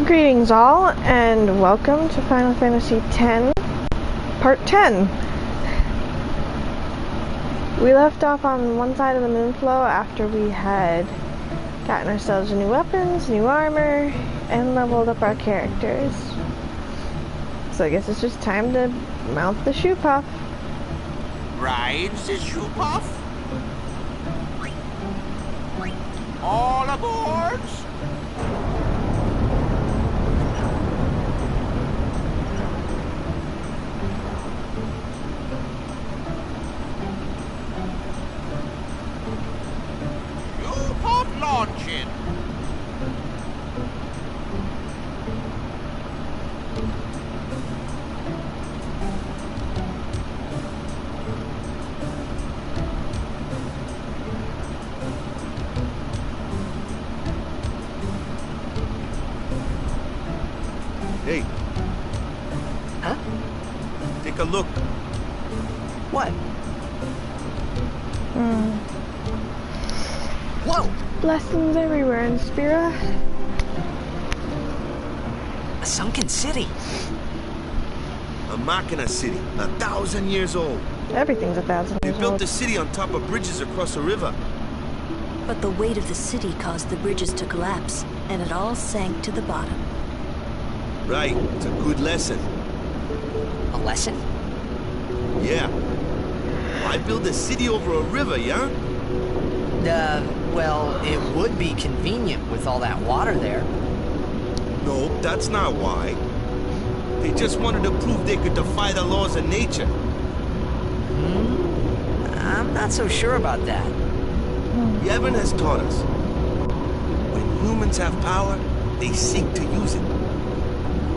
Greetings all, and welcome to Final Fantasy X, Part 10. We left off on one side of the Moonflow after we had gotten ourselves new weapons, new armor, and leveled up our characters. So I guess it's just time to mount the Shoopuf. Rides the Shoopuf? All aboard! Shoopuf launching! Hey. Huh? Take a look. What? Whoa! Blessings everywhere in Spira. A sunken city. A Machina city, 1,000 years old. Everything's 1,000 They years built old. the city on top of bridges across a river. But the weight of the city caused the bridges to collapse, and it all sank to the bottom. Right, it's a good lesson. A lesson? Yeah. Why build a city over a river, yeah? Well, it would be convenient with all that water there. No, that's not why. They just wanted to prove they could defy the laws of nature. I'm not so sure about that. Yevon has taught us. When humans have power, they seek to use it.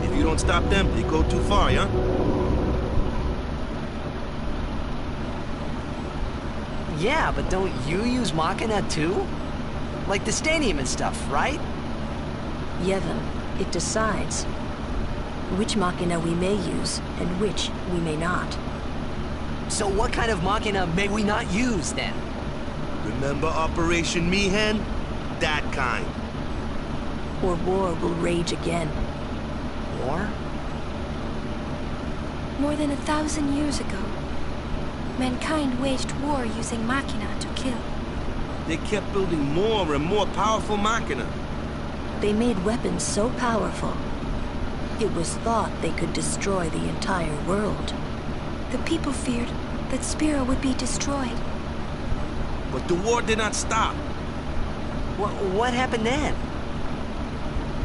If you don't stop them, they go too far, yeah? Yeah, but don't you use Machina too? Like the stadium and stuff, right? Yevon, it decides which Machina we may use and which we may not. So what kind of Machina may we not use then? Remember Operation Mi'ihen? That kind. Or war will rage again. War? More than 1,000 years ago, mankind waged war using Machina to kill. They kept building more and more powerful Machina. They made weapons so powerful, it was thought they could destroy the entire world. The people feared that Spira would be destroyed. But the war did not stop. What happened then?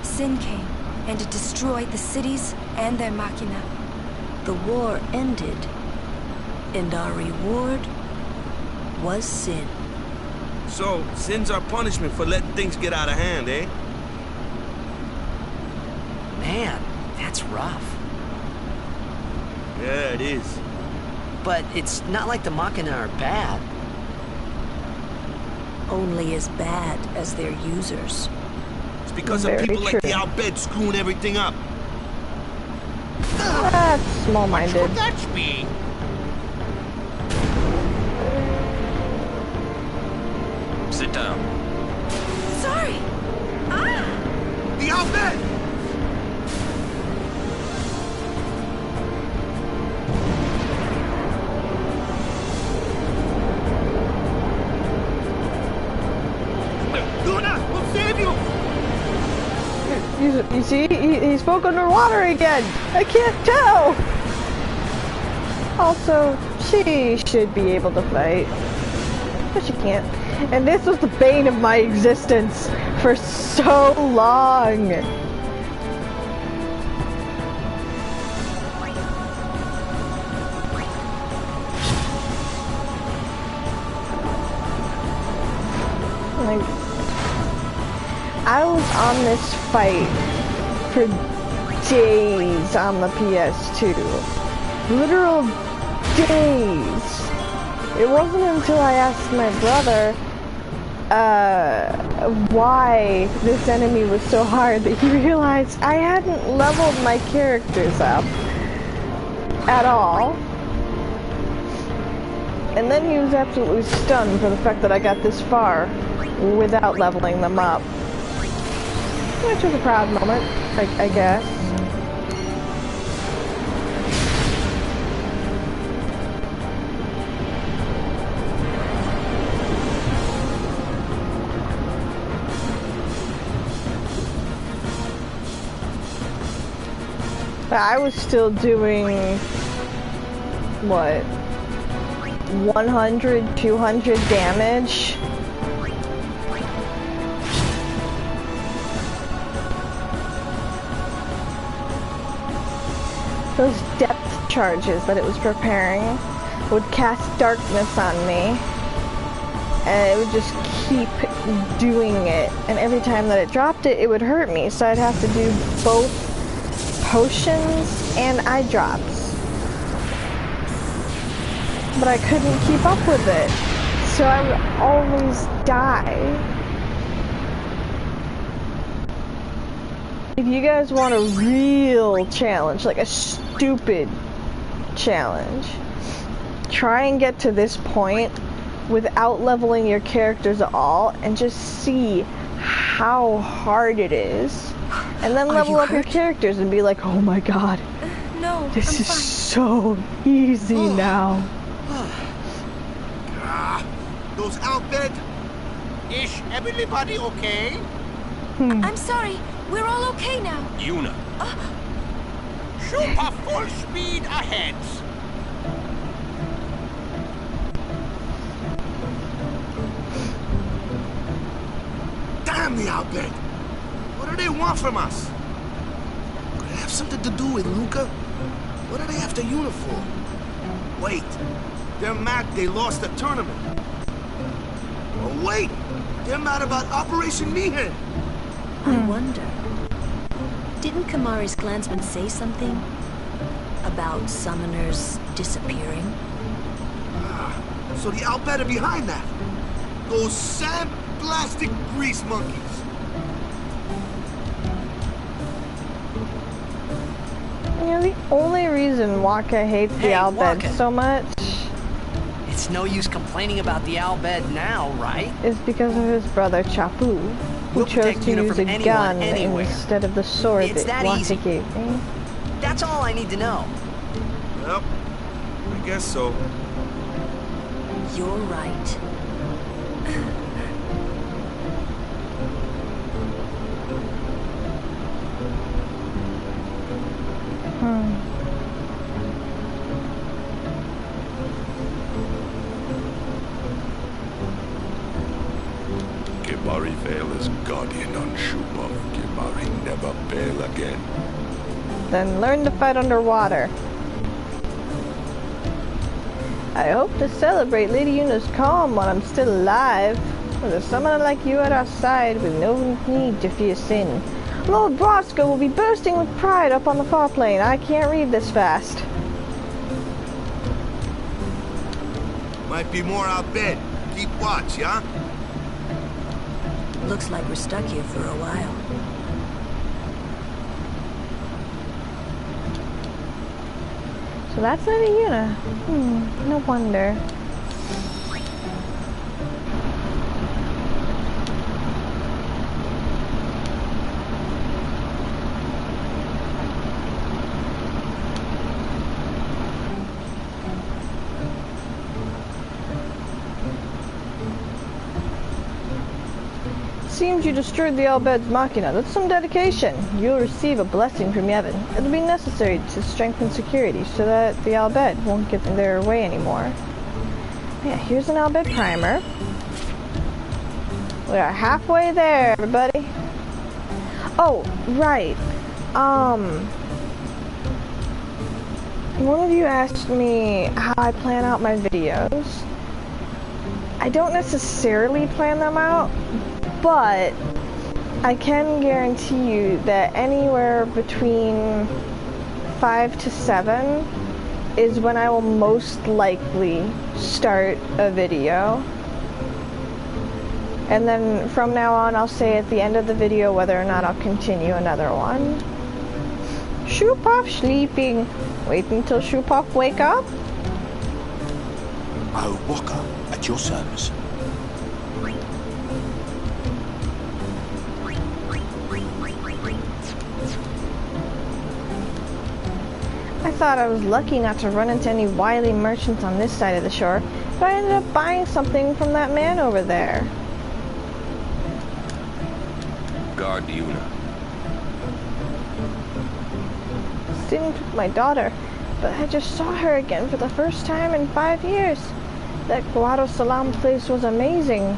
Sin came, and it destroyed the cities and their Machina. The war ended, and our reward was sin. So, sin's our punishment for letting things get out of hand, eh? Man, that's rough. Yeah, it is. But it's not like the Machina are bad. Only as bad as their users. It's because of Very people like true. the Al-Bhed screwing everything up. That's small-minded. Could that be? Sit down. Sorry! Ah! The Al-Bhed! Luna, we'll save you! You see, he spoke underwater again. I can't tell. Also, she should be able to fight, but she can't. And this was the bane of my existence for so long. Like, I was on this fight for days on the PS2. Literal days. It wasn't until I asked my brother why this enemy was so hard that he realized I hadn't leveled my characters up at all. And then he was absolutely stunned for the fact that I got this far without leveling them up. Which was a proud moment, I guess. But I was still doing, what, 100, 200 damage. Those depth charges that it was preparing would cast darkness on me, and it would just keep doing it, and every time that it dropped it, it would hurt me, so I'd have to do both potions and eye drops. But I couldn't keep up with it, so I would always die. If you guys want a real challenge, like a stupid challenge, try and get to this point without leveling your characters at all and just see how hard it is. And then level up your characters and be like, oh my god, No, this I'm is fine. so easy now. Those Al Bhed? Is everybody okay? I'm sorry. We're all okay now. Yuna. Super full speed ahead. Damn the Al Bhed! What do they want from us? Could it have something to do with Luca? What are they after Yuna for? Wait, they're mad they lost the tournament. Oh wait, they're mad about Operation Mihen. I wonder. Didn't Kamari's clansmen say something about summoners disappearing? So the Al Bhed are behind that. Those sand-blasted grease monkeys. You know, the only reason Waka hates the Hey, Al Bhed Waka. so much It's no use complaining about the Al Bhed now, right? is because of his brother Chapu, who We'll chose protect to Yuna use from a anyone, gun anywhere. instead of the sword It's that that Waka easy. gave me. That's all I need to know. Well, I guess so. You're right. Kimari fail as guardian on Shupov. Kimari never fail again. Then learn to fight underwater. I hope to celebrate Lady Yuna's calm while I'm still alive. With a summoner like you at our side, with no need to fear sin. Lord Brosco will be bursting with pride up on the far plane. I can't read this fast. Might be more Al Bhed. Keep watch, yeah? Looks like we're stuck here for a while. So that's Lady Yuna. No wonder. Seems you destroyed the Al Bhed's Machina. That's some dedication. You'll receive a blessing from Yevon. It'll be necessary to strengthen security so that the Al Bhed won't get in their way anymore. Yeah, here's an Al Bhed primer. We are halfway there, everybody. Oh, right. One of you asked me how I plan out my videos. I don't necessarily plan them out, but I can guarantee you that anywhere between 5 to 7 is when I will most likely start a video. And then from now on, I'll say at the end of the video whether or not I'll continue another one. Shupov sleeping. Wait until Shupov wake up. Oh, Waka, at your service. thought I was lucky not to run into any wily merchants on this side of the shore, but I ended up buying something from that man over there. Guard Yuna. Sitting with my daughter, but I just saw her again for the first time in 5 years. That Guado Salam place was amazing.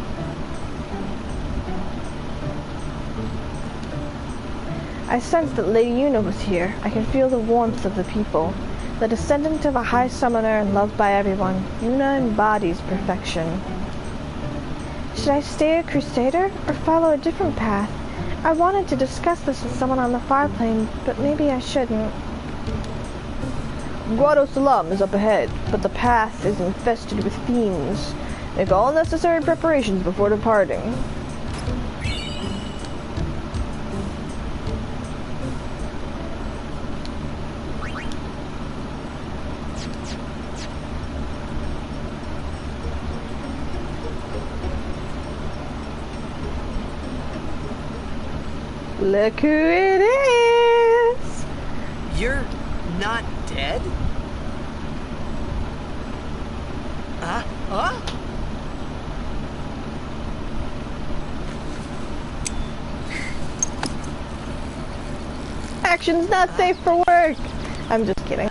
I sensed that Lady Yuna was here. I can feel the warmth of the people. The descendant of a high summoner and loved by everyone, Yuna embodies perfection. Should I stay a crusader or follow a different path? I wanted to discuss this with someone on the far plane, but maybe I shouldn't. Guado Salam is up ahead, but the path is infested with fiends. Make all necessary preparations before departing. Look who it is! You're not dead? Huh? Action's not safe for work! I'm just kidding.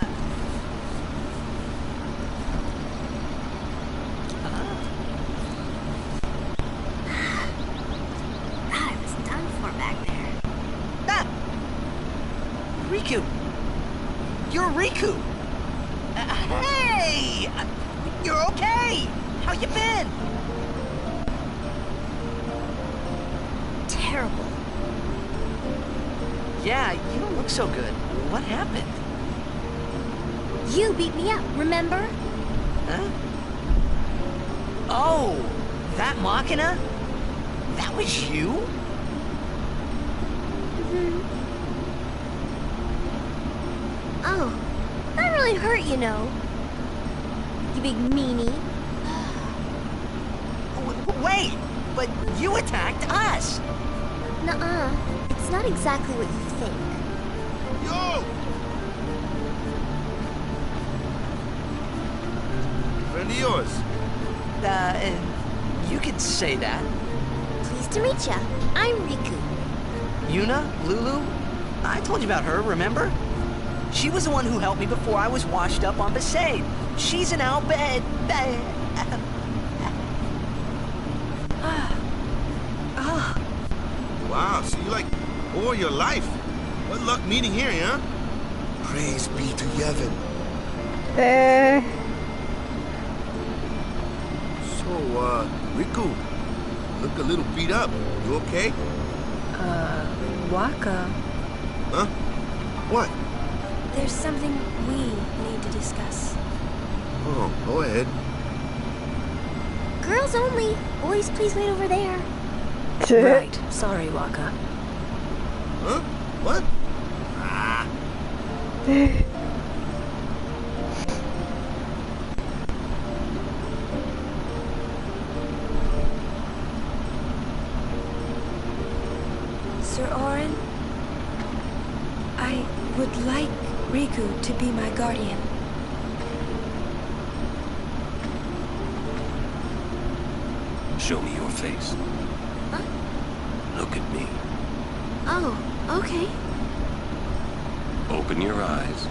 Riku! You're Riku! Hey! You're okay! How you been? Terrible. Yeah, you don't look so good. What happened? You beat me up, remember? Huh? Oh! That Machina? That was you? Mm-hmm. Oh, that really hurt, you know. You big meanie. Wait, but you attacked us. Nuh-uh, it's not exactly what you think. Yo! Friend of yours? You could say that. Pleased to meet ya. I'm Riku. Yuna? Lulu? I told you about her, remember? She was the one who helped me before I was washed up on Besaid. She's in our bed. Wow, so you like all your life. What luck meeting here, huh? Praise be to Yevon. So, Riku, look a little beat up. You okay? Wakka. Huh? What? There's something we need to discuss. Oh, go ahead. Girls only. Boys, please wait over there. Right. Sorry, Wakka. Huh? What? Ah. Sir Auron, I would like Riku to be my guardian. Show me your face. Huh? Look at me. Oh, okay. Open your eyes.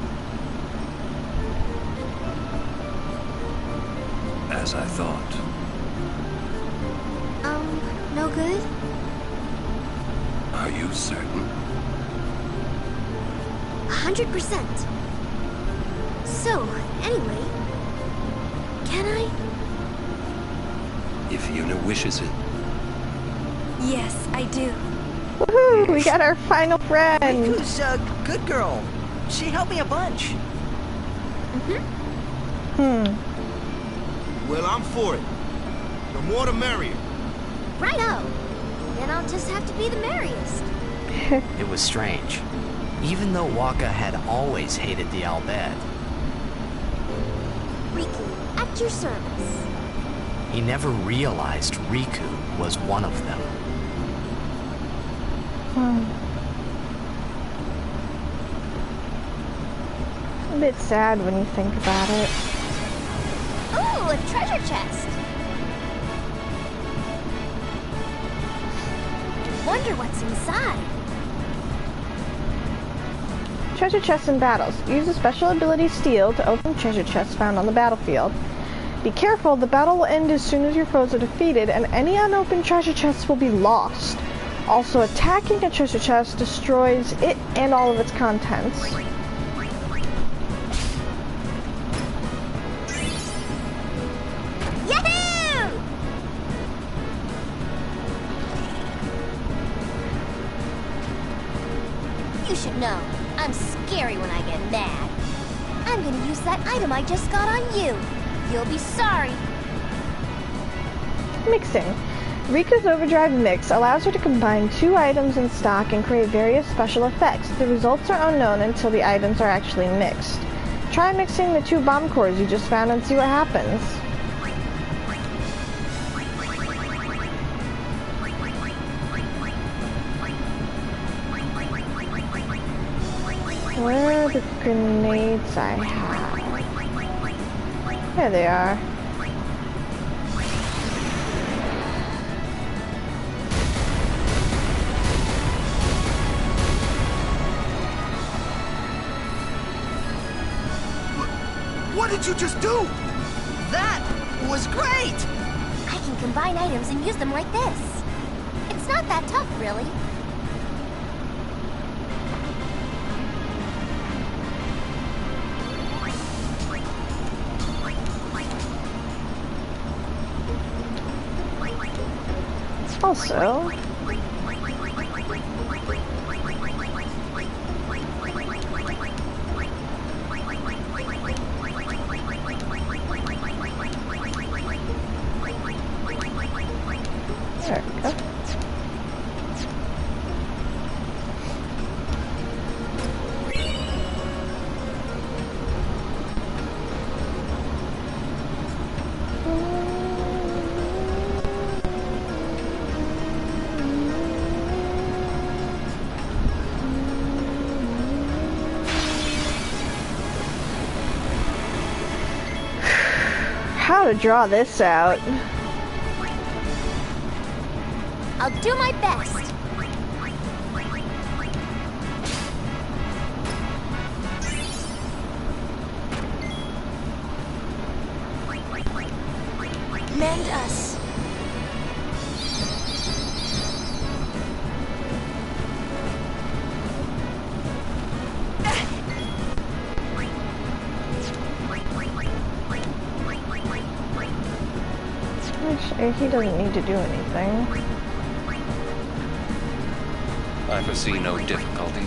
As I thought. No good? Are you certain? 100%. So, anyway, can I? If Yuna wishes it. Yes, I do. Woohoo! We got our final friend! Riku's a good girl. She helped me a bunch. Well, I'm for it. The more the merrier. Righto. Then I'll just have to be the merriest. It was strange. Even though Wakka had always hated the Al Bhed, Riku, at your service. he never realized Riku was one of them. bit sad when you think about it. Ooh, a treasure chest. Wonder what's inside. Treasure chests in battles. Use the special ability Steal to open treasure chests found on the battlefield. Be careful, the battle will end as soon as your foes are defeated, and any unopened treasure chests will be lost. Also, attacking a treasure chest destroys it and all of its contents. Yahoo! You should know, I'm scary when I get mad. I'm gonna use that item I just got on you. You'll be sorry. Mixing. Rika's Overdrive Mix allows her to combine 2 items in stock and create various special effects. The results are unknown until the items are actually mixed. Try mixing the 2 bomb cores you just found and see what happens. Where are the grenades I have? There they are. What did you just do? That was great! I can combine items and use them like this. It's not that tough, really. Also, there we go. How to draw this out? I'll do my best. Mend us. He doesn't need to do anything. I foresee no difficulty.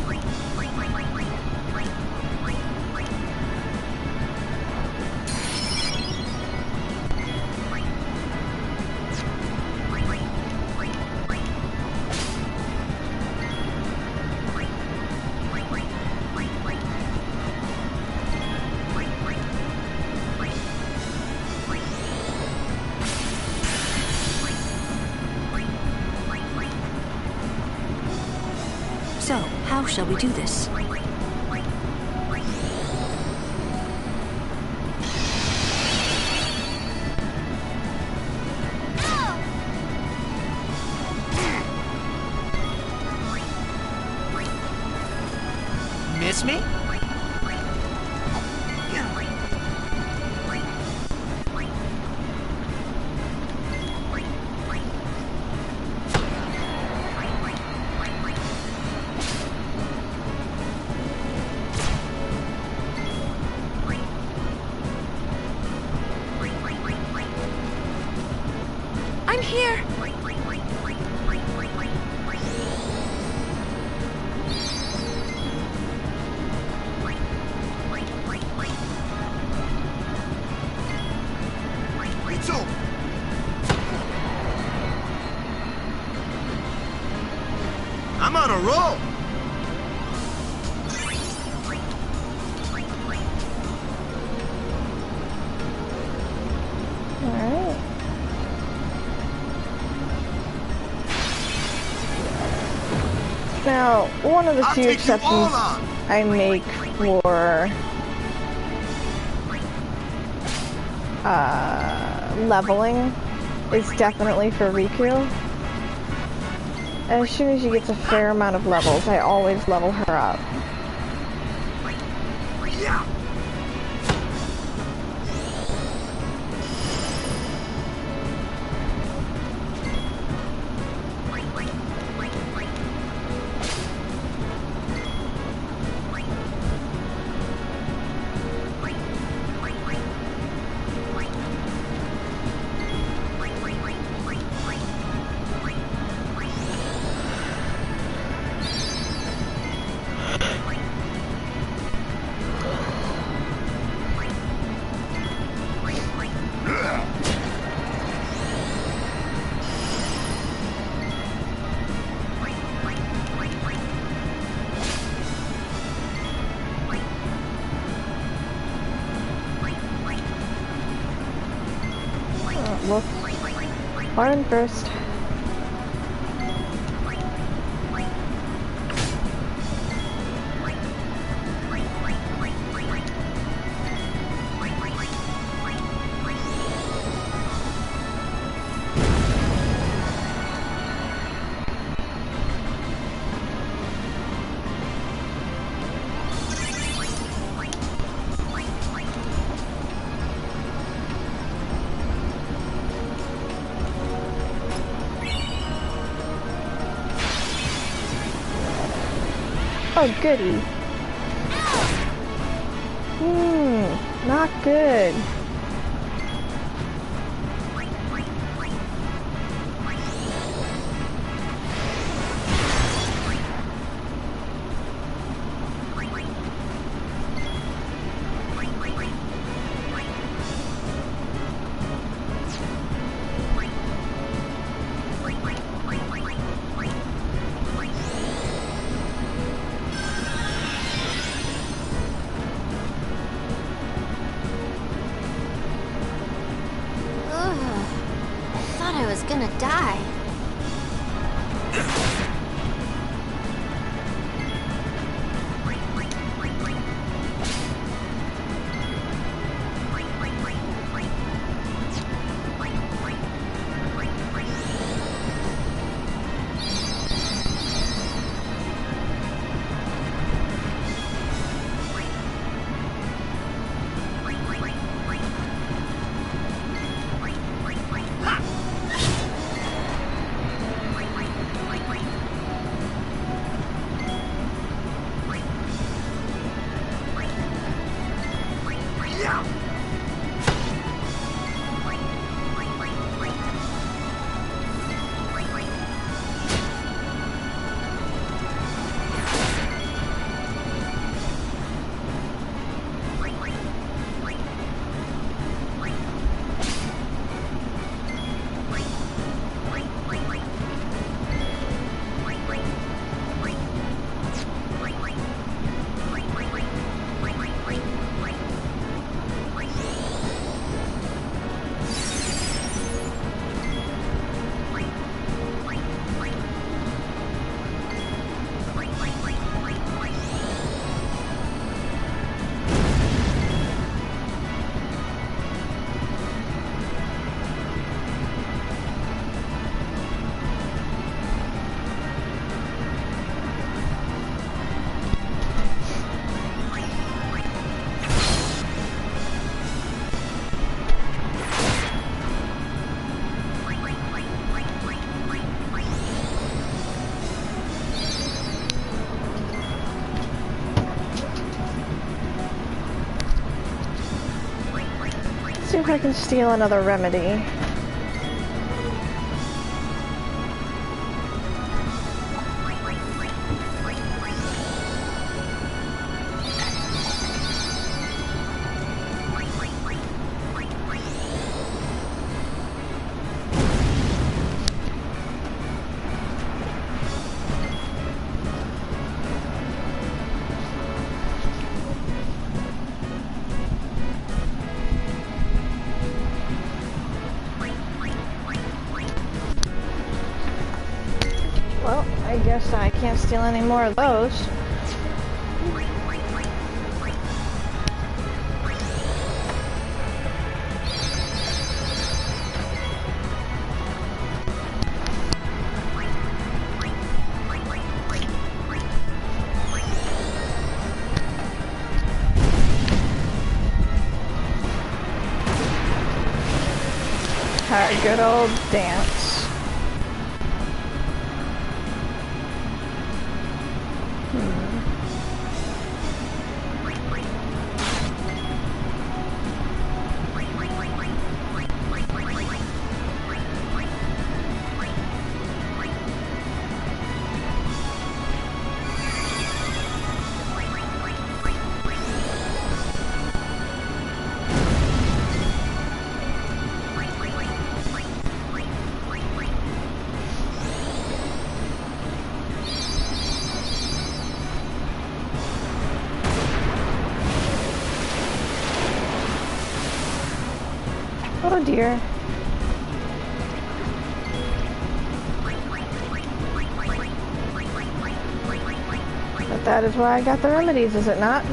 So, how shall we do this? Miss me? I'm here. Me too. I'm on a roll. Alright. Now, one of the I'll few take you all exceptions on. I make for leveling is definitely for Riku. As soon as she gets a fair amount of levels, I always level her up. Yeah. Well, Lauren first. Oh, goody. Not good. Gonna die. See if I can steal another remedy. Well, I guess I can't steal any more of those. good old dance. Oh dear. But that is why I got the remedies, is it not?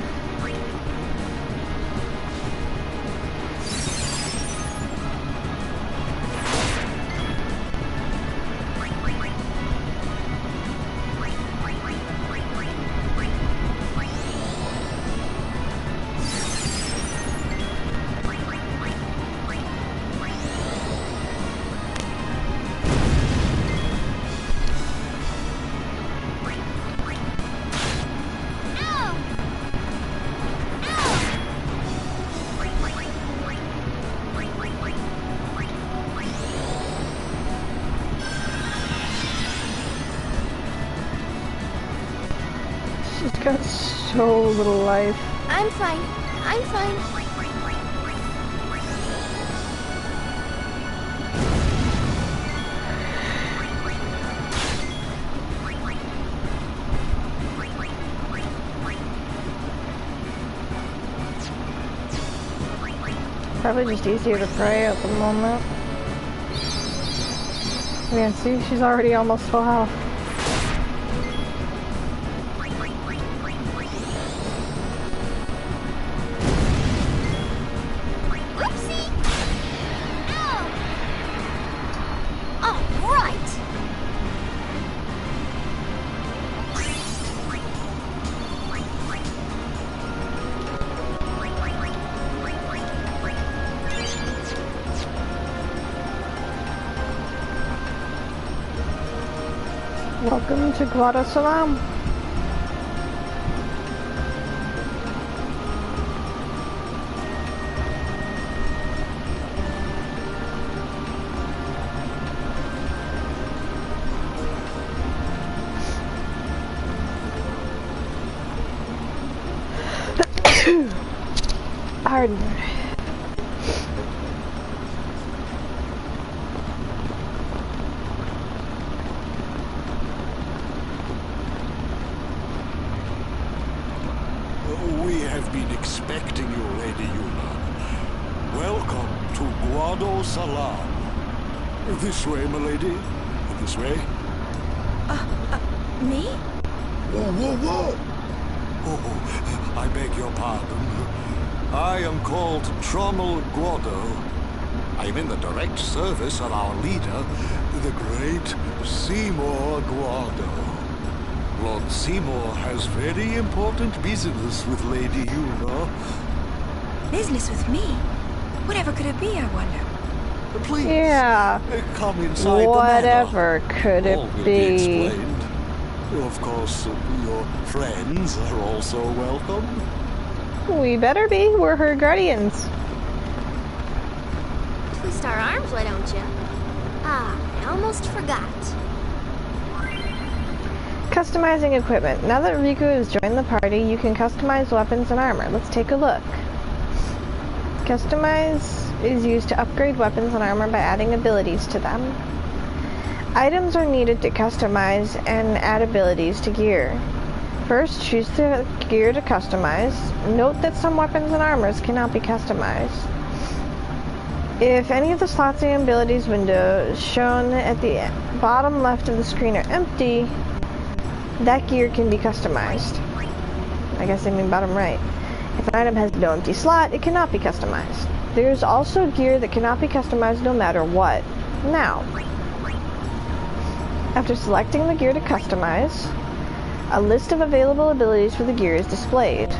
She's got so little life. I'm fine. I'm fine. Probably just easier to pray at the moment. Yeah, see, she's already almost full health. Oopsie! Ow! All right! Welcome to Guado Salam. Pardon. We have been expecting you, Lady Yuna. Welcome to Guado Salam. This way, milady. This way. Me? Whoa, whoa, whoa! Oh, I beg your pardon. I am called Trommel Guado. I am in the direct service of our leader, the great Seymour Guado. Lord Seymour has very important business with Lady Yuna. Business with me? Whatever could it be, I wonder? Please, Yeah. come inside Whatever could All it will be? explained. Of course, your friends are also welcome. We better be. We're her guardians. Twist our arms, why don't you? Ah, I almost forgot. Customizing equipment. Now that Riku has joined the party, you can customize weapons and armor. Let's take a look. Customize is used to upgrade weapons and armor by adding abilities to them. Items are needed to customize and add abilities to gear. First, choose the gear to customize. Note that some weapons and armors cannot be customized. If any of the slots in the abilities window shown at the bottom left of the screen are empty, that gear can be customized. I guess I mean bottom right. If an item has no empty slot, it cannot be customized. There is also gear that cannot be customized no matter what. Now, after selecting the gear to customize, a list of available abilities for the gear is displayed.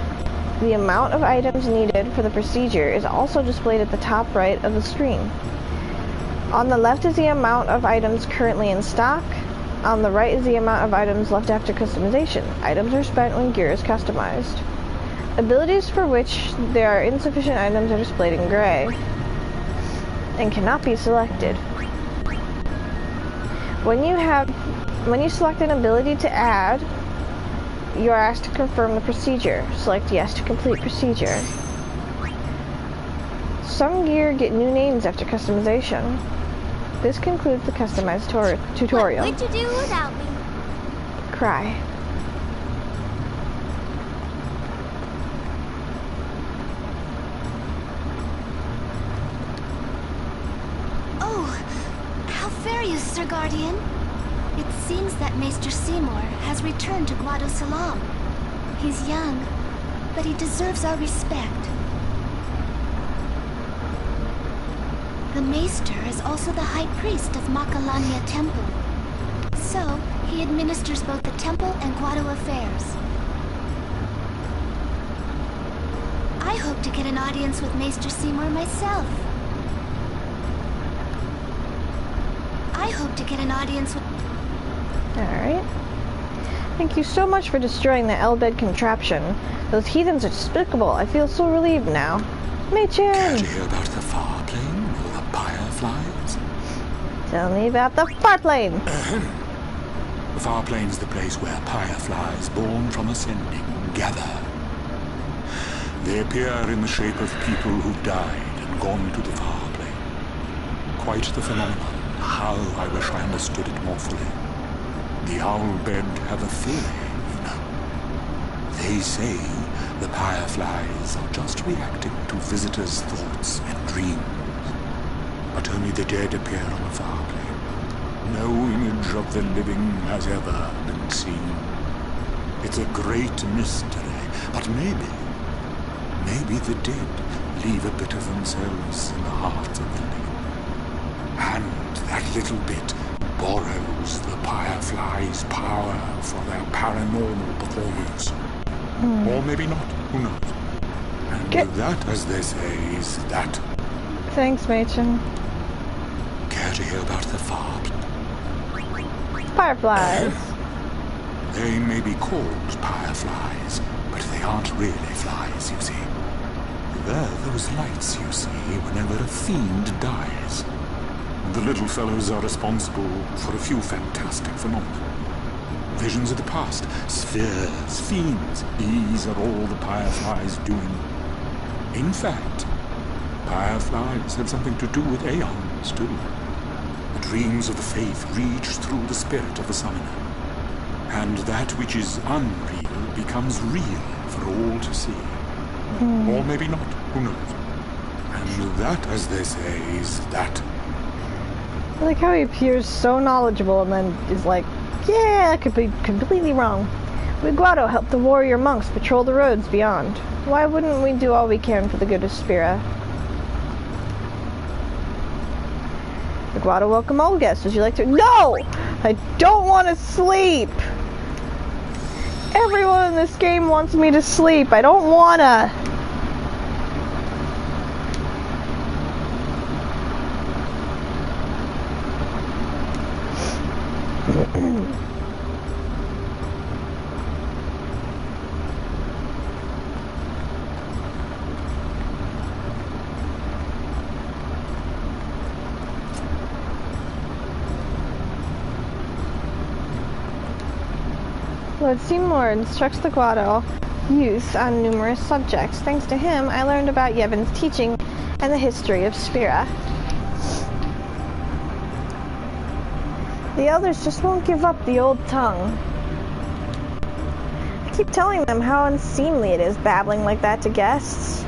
The amount of items needed for the procedure is also displayed at the top right of the screen. On the left is the amount of items currently in stock. On the right is the amount of items left after customization. Items are spent when gear is customized. Abilities for which there are insufficient items are displayed in gray and cannot be selected. When you select an ability to add, you are asked to confirm the procedure. Select yes to complete procedure. Some gear get new names after customization. This concludes the customized tutorial. What would you do without me? Cry. Oh, how fare you, Sir Guardian? It seems that Maester Seymour has returned to Guado Salam. He's young, but he deserves our respect. The Maester is also the High Priest of Macalania Temple. So, he administers both the temple and Guado affairs. I hope to get an audience with Maester Seymour myself. Alright. Thank you so much for destroying the Elbed contraption. Those heathens are despicable. I feel so relieved now. Machin! Care to hear about the far plane or the fireflies? Tell me about the far plane. The far plane's the place where fireflies born from ascending gather. They appear in the shape of people who've died and gone to the far plane. Quite the phenomenon. How I wish I understood it more fully. The Owlbed have a theory, you know. They say the fireflies are just reacting to visitors' thoughts and dreams. But only the dead appear on the far plane. No image of the living has ever been seen. It's a great mystery, but maybe the dead leave a bit of themselves in the hearts of the living. And that little bit borrows the fireflies' power for their paranormal performance. Or maybe not, who knows? And that, as they say, is that. Thanks, Machin. Care to hear about the Fireflies. They may be called fireflies, but they aren't really flies, you see. They're those lights you see whenever a fiend dies. The little fellows are responsible for a few fantastic phenomena. Visions of the past, spheres, fiends, these are all the fireflies doing. In fact, fireflies have something to do with aeons, too. The dreams of the faith reach through the spirit of the summoner. And that which is unreal becomes real for all to see. Or maybe not, who knows? And that, as they say, is that. I like how he appears so knowledgeable and then is like, yeah, I could be completely wrong. We Guado help the warrior monks patrol the roads beyond. Why wouldn't we do all we can for the good of Spira? The Guado welcome all guests. Would you like to? No! I don't want to sleep! Everyone in this game wants me to sleep. I don't wanna! Lord Seymour instructs the Guado youth on numerous subjects. Thanks to him, I learned about Yevon's teaching and the history of Spira. The elders just won't give up the old tongue. I keep telling them how unseemly it is babbling like that to guests.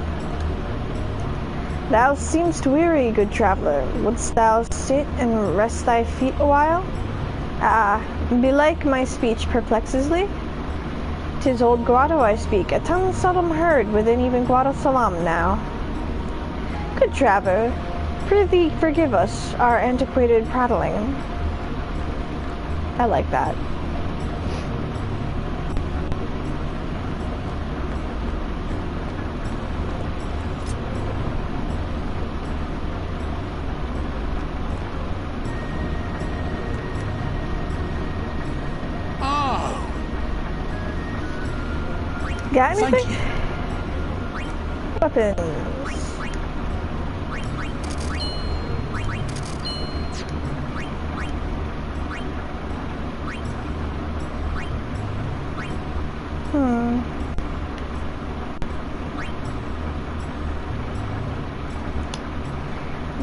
Thou seemst weary, good traveler. Wouldst thou sit and rest thy feet a while? Belike my speech perplexes thee. 'Tis old Guado I speak, a tongue seldom heard within even Guado Salam now. Good traveler, prithee forgive us our antiquated prattling. I like that. Got anything? Thank you. Weapons.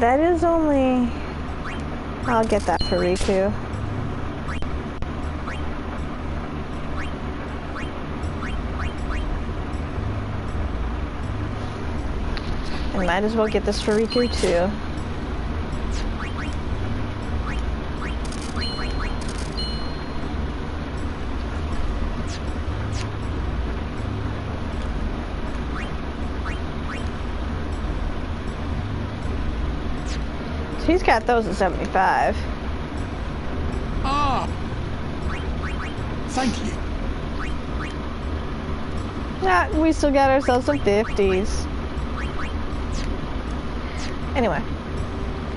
That is only... I'll get that for Riku. And might as well get this for Riku too. He's got those at 75. Ah! Thank you. Nah, we still got ourselves some 50s. Anyway.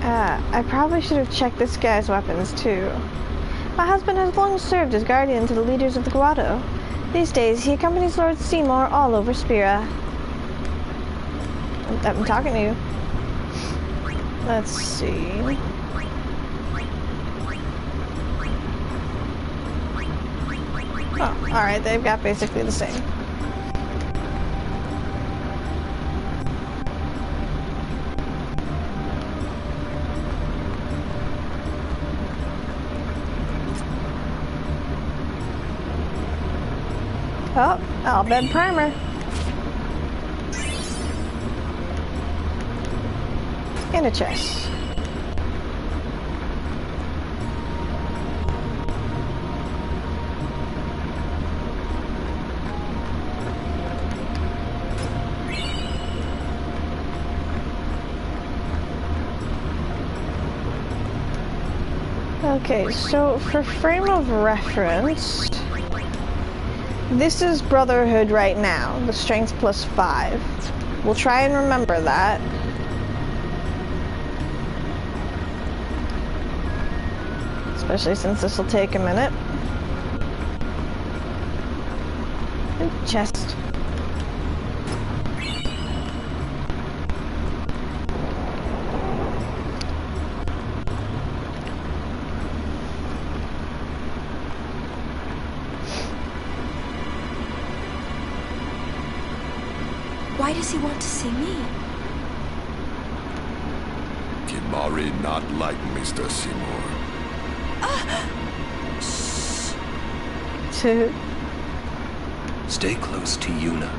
I probably should have checked this guy's weapons too. My husband has long served as guardian to the leaders of the Guado. These days, he accompanies Lord Seymour all over Spira. I'm talking to you. Let's see. Oh, alright, they've got basically the same. Oh, Albed Primer. In a chest. Okay, so for frame of reference, this is Brotherhood right now, the strength plus 5. We'll try and remember that. Especially since this will take a minute. Ooh, chest. Why does he want to see me? Kimahri not like Mr. Seymour. Stay close to Yuna.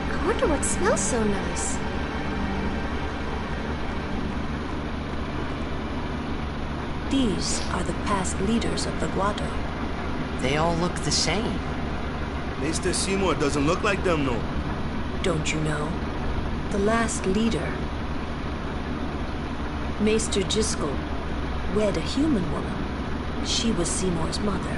I wonder what smells so nice. These are the past leaders of the Guado. They all look the same. Mr. Seymour doesn't look like them, no. Don't you know? The last leader, Maester Jyscal, wed a human woman. She was Seymour's mother.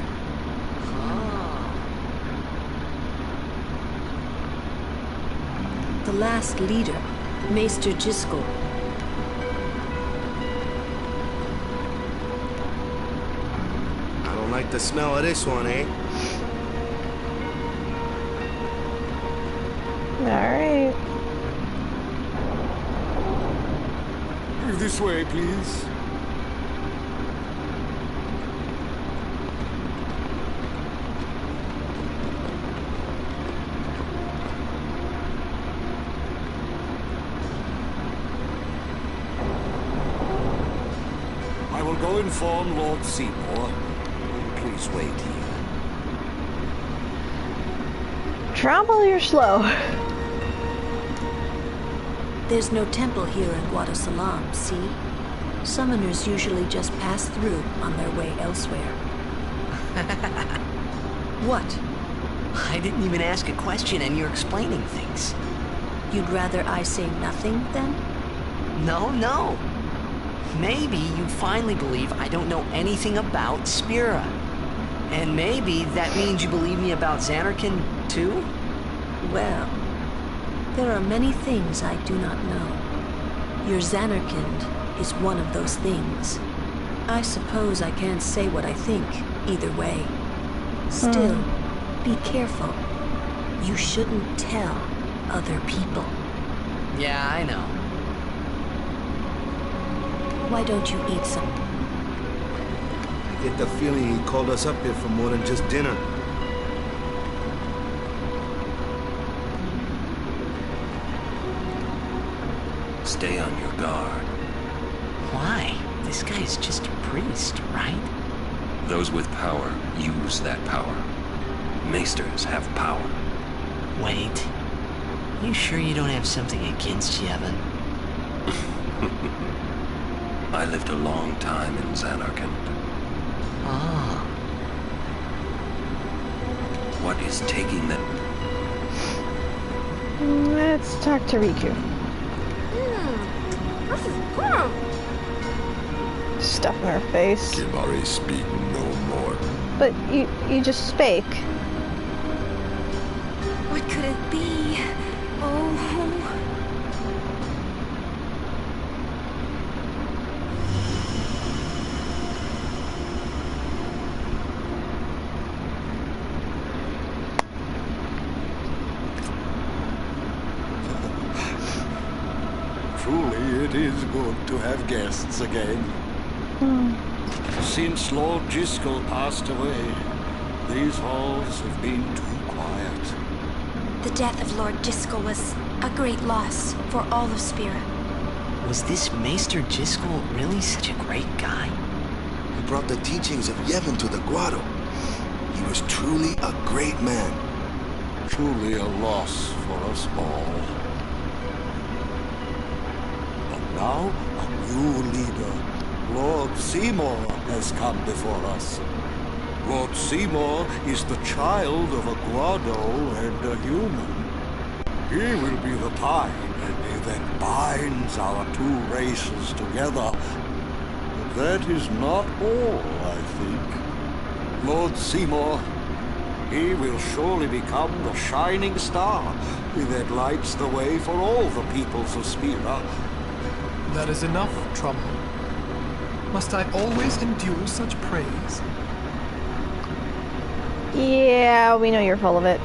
The last leader, Maester Jyscal. I don't like the smell of this one, eh? Alright. This way, please. I will go inform Lord Seymour. Please wait here. Travel, you're slow. There's no temple here in Guado Salam, see? Summoners usually just pass through on their way elsewhere. What? I didn't even ask a question and you're explaining things. You'd rather I say nothing, then? No. Maybe you finally believe I don't know anything about Spira. And maybe that means you believe me about Zanarkand, too? Well, there are many things I do not know. Your Zanarkand is one of those things. I suppose I can't say what I think, either way. Still, be careful. You shouldn't tell other people. Yeah, I know. Why don't you eat some? I get the feeling he called us up here for more than just dinner. Stay on your guard. Why? This guy is just a priest, right? Those with power use that power. Maesters have power. Wait. You sure you don't have something against Yevon? I lived a long time in Zanarkand. Oh. What is taking them? Let's talk to Riku. This is good. Stuff in her face. Kimari speak no more. But you just fake. What could it be? Oh. Truly, it is good to have guests again. Since Lord Jyscal passed away, these halls have been too quiet. The death of Lord Jyscal was a great loss for all of Spira. Was this Maester Jyscal really such a great guy? He brought the teachings of Yevon to the grotto. He was truly a great man. Truly a loss for us all. But now, a new leader, Lord Seymour, has come before us. Lord Seymour is the child of a Guado and a human. He will be the tie that binds our two races together. But that is not all, I think. Lord Seymour, he will surely become the shining star that lights the way for all the peoples of Spira. That is enough, Trommel. Must I always endure such praise? Yeah, we know you're full of it.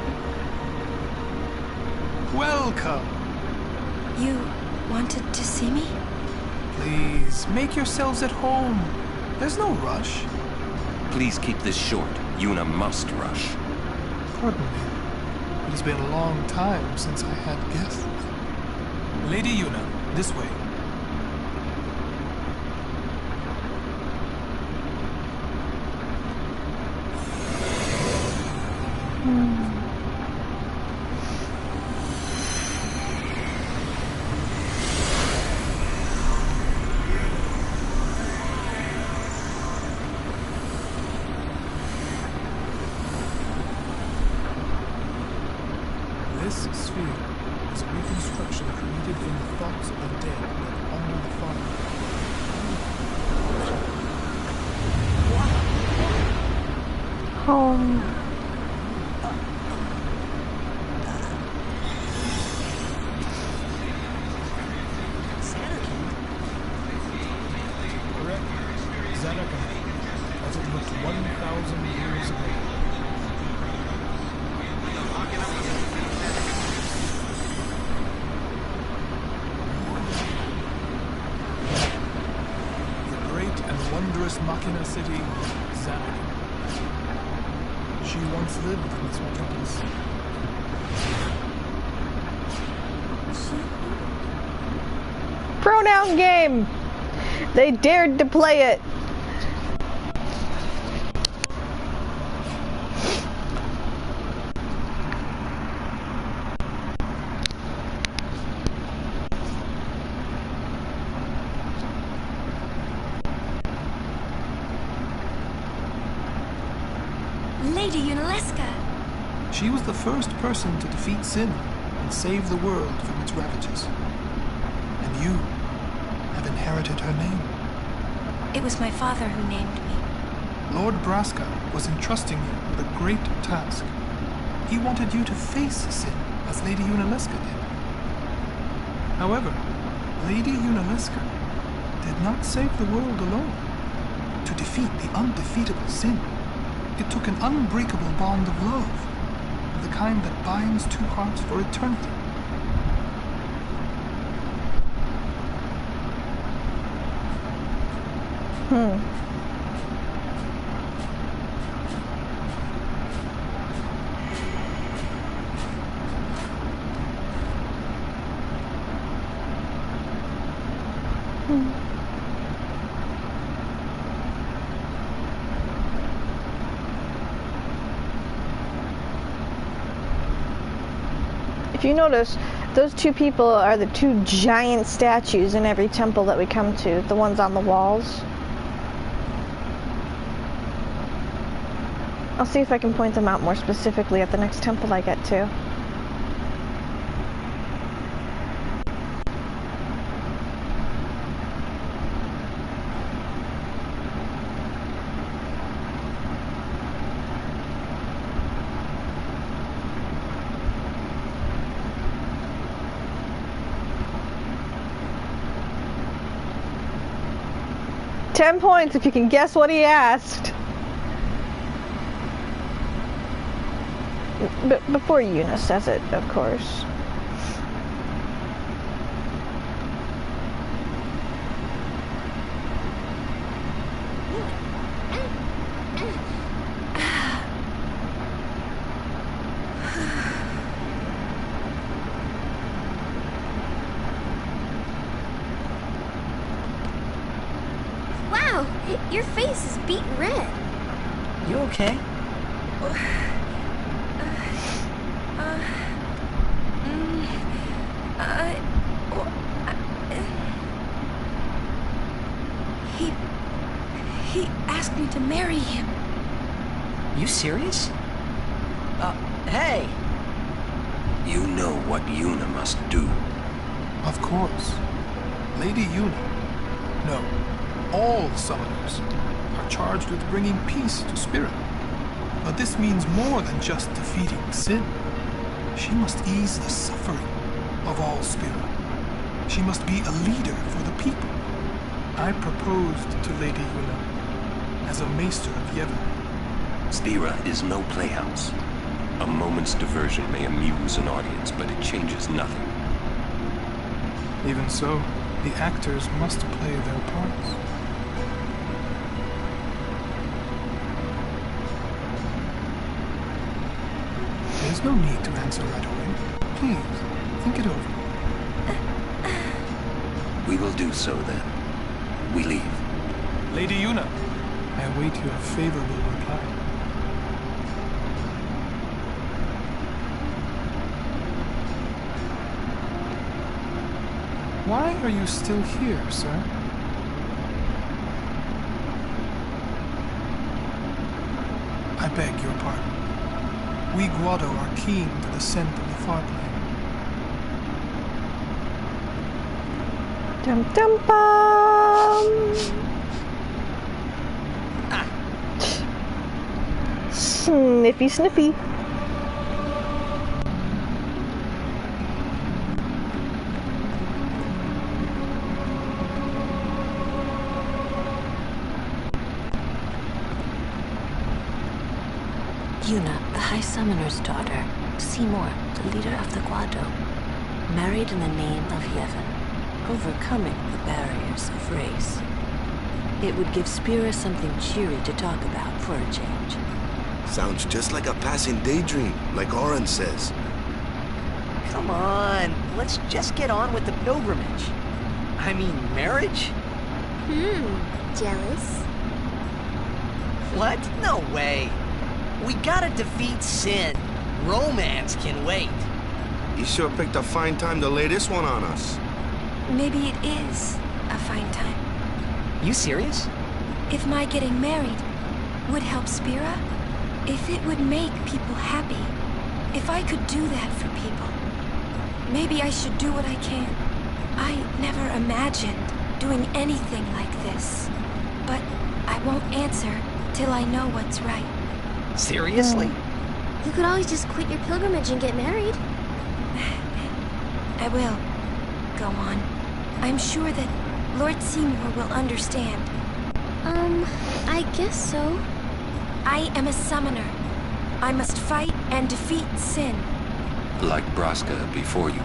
Welcome. You wanted to see me? Please, make yourselves at home. There's no rush. Please keep this short. Yuna must rush. Pardon me. It has been a long time since I had guests. Lady Yuna, this way. This sphere is a reconstruction created from the thoughts of the dead that honor the Father. Home. Correct. Zanarkand, as it looked 1,000 years ago. The great and wondrous Machina city, Zanarkand. She once lived in this metropolis. Pronoun game! They dared to play it! Lady Yunalesca. She was the first person to defeat sin and save the world from its ravages. And you have inherited her name. It was my father who named me. Lord Braska was entrusting you with a great task. He wanted you to face sin as Lady Yunalesca did. However, Lady Yunalesca did not save the world alone. To defeat the undefeatable sin, It took an unbreakable bond of love, the kind that binds two hearts for eternity. If you notice, those two people are the two giant statues in every temple that we come to, the ones on the walls. I'll see if I can point them out more specifically at the next temple I get to. $10 points if you can guess what he asked. Before Yuna says it, of course. Wow, your face is beaten red. You okay? He asked me to marry him. You serious? Hey! You know what Yuna must do. Of course. Lady Yuna. No, all summoners are charged with bringing peace to Spira. But this means more than just defeating sin. She must ease the suffering of all Spira. She must be a leader for the people. I proposed to Lady Yuna as a Maester of Yevon. Spira is no playhouse. A moment's diversion may amuse an audience, but it changes nothing. Even so, the actors must play their parts. There's no need to answer right away. Please, think it over. We will do so then. We leave. Lady Yuna, I await your favorable reply. Why are you still here, sir? I beg your pardon. We Guado are keen to the scent of the far plane. Dum dum bum. Sniffy sniffy. Yuna, the High Summoner's daughter, Seymour, the leader of the Guado, married in the name of Yevon, overcoming the barriers of race. It would give Spira something cheery to talk about for a change. Sounds just like a passing daydream, like Oren says. Come on, let's just get on with the pilgrimage. I mean, marriage? Jealous? What? No way. We gotta defeat sin. Romance can wait. You sure picked a fine time to lay this one on us. Maybe it is a fine time. You serious? If my getting married would help Spira, if it would make people happy, if I could do that for people, maybe I should do what I can. I never imagined doing anything like this, but I won't answer till I know what's right. Seriously? You could always just quit your pilgrimage and get married. I will. Go on. I'm sure that Lord Seymour will understand. I guess so. I am a summoner. I must fight and defeat sin. Like Braska before you.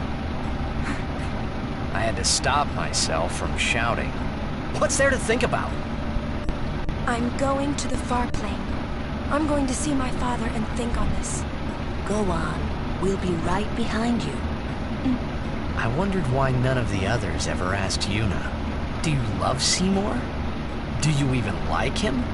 I had to stop myself from shouting. What's there to think about? I'm going to the far plane. I'm going to see my father and think on this. Go on. We'll be right behind you. I wondered why none of the others ever asked Yuna. Do you love Seymour? Do you even like him?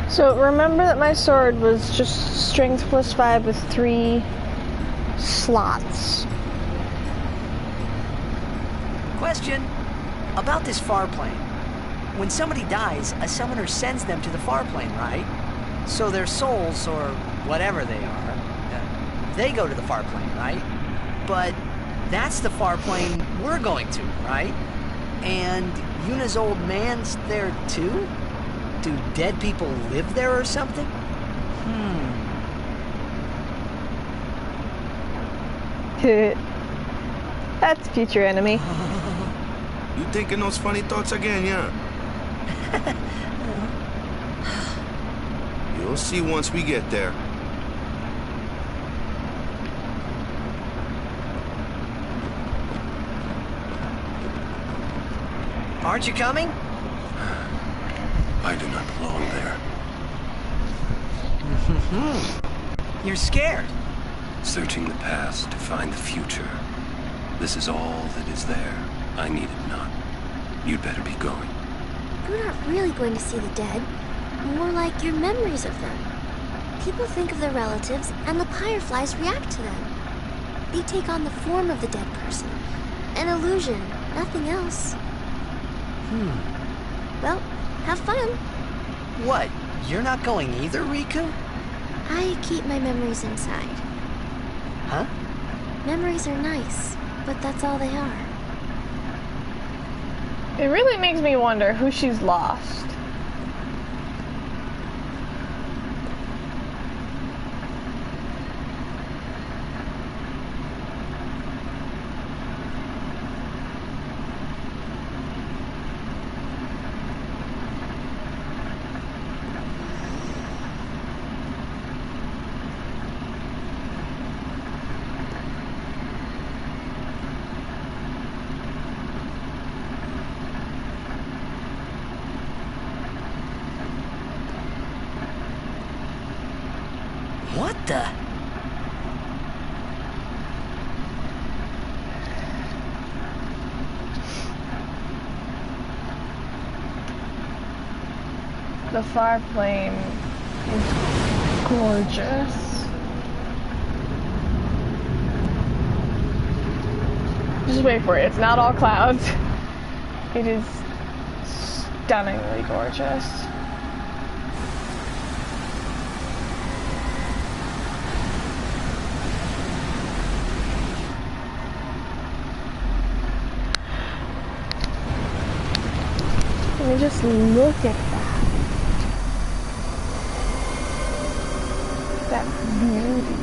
So remember that my sword was just strength +5 with 3 slots. Question. About this far plane. When somebody dies, a summoner sends them to the far plane, right? So their souls, or whatever they are, they go to the far plane, right? But that's the far plane we're going to, right? And Yuna's old man's there too? Do dead people live there or something? That's future enemy. You thinking those funny thoughts again, yeah? You'll see once we get there. Aren't you coming? I do not belong there. You're scared. Searching the past to find the future. This is all that is there. I need it not. You'd better be going. You're not really going to see the dead. More like your memories of them. People think of their relatives, and the Fireflies react to them. They take on the form of the dead person. An illusion, nothing else. Well, have fun. What? You're not going either, Riku? I keep my memories inside. Huh? Memories are nice, but that's all they are. It really makes me wonder who she's lost. What the? The far plane is gorgeous. Just wait for it. It's not all clouds. It is stunningly gorgeous. I mean, just look at that. That beauty.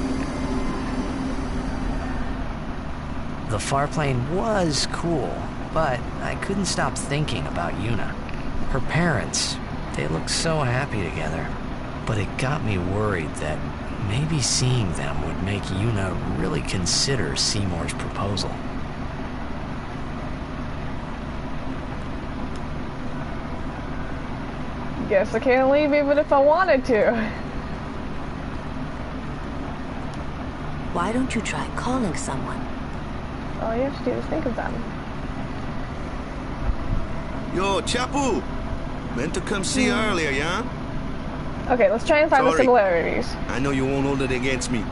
The far plane was cool, but I couldn't stop thinking about Yuna. Her parents, they looked so happy together. But it got me worried that maybe seeing them would make Yuna really consider Seymour's proposal. Guess I can't leave even if I wanted to. Why don't you try calling someone? All you have to do is think of them. Yo, Chapu! Meant to come see you earlier, yeah? Okay, let's try and find the similarities. I know you won't hold it against me.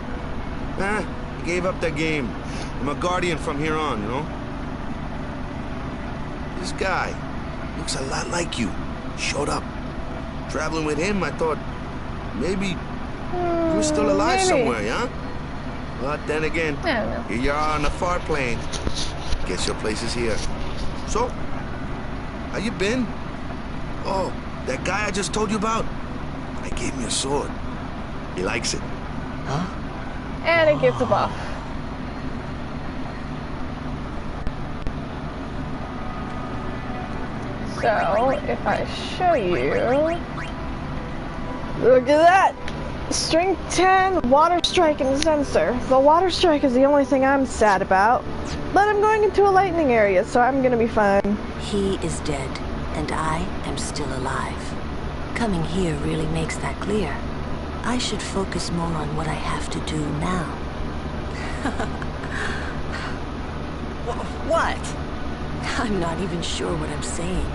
I gave up the game. I'm a guardian from here on, you know? This guy looks a lot like you. Showed up. Traveling with him, I thought maybe you were still alive somewhere, yeah? But then again, here you are on the far plane. Guess your place is here. So, how you been? Oh, that guy I just told you about? I gave him your sword. He likes it. Huh? And it gives a buff. So, if I show you... Look at that! Strength 10, Water Strike, and Sensor. The Water Strike is the only thing I'm sad about. But I'm going into a lightning area, so I'm gonna be fine. He is dead, and I am still alive. Coming here really makes that clear. I should focus more on what I have to do now. What? I'm not even sure what I'm saying.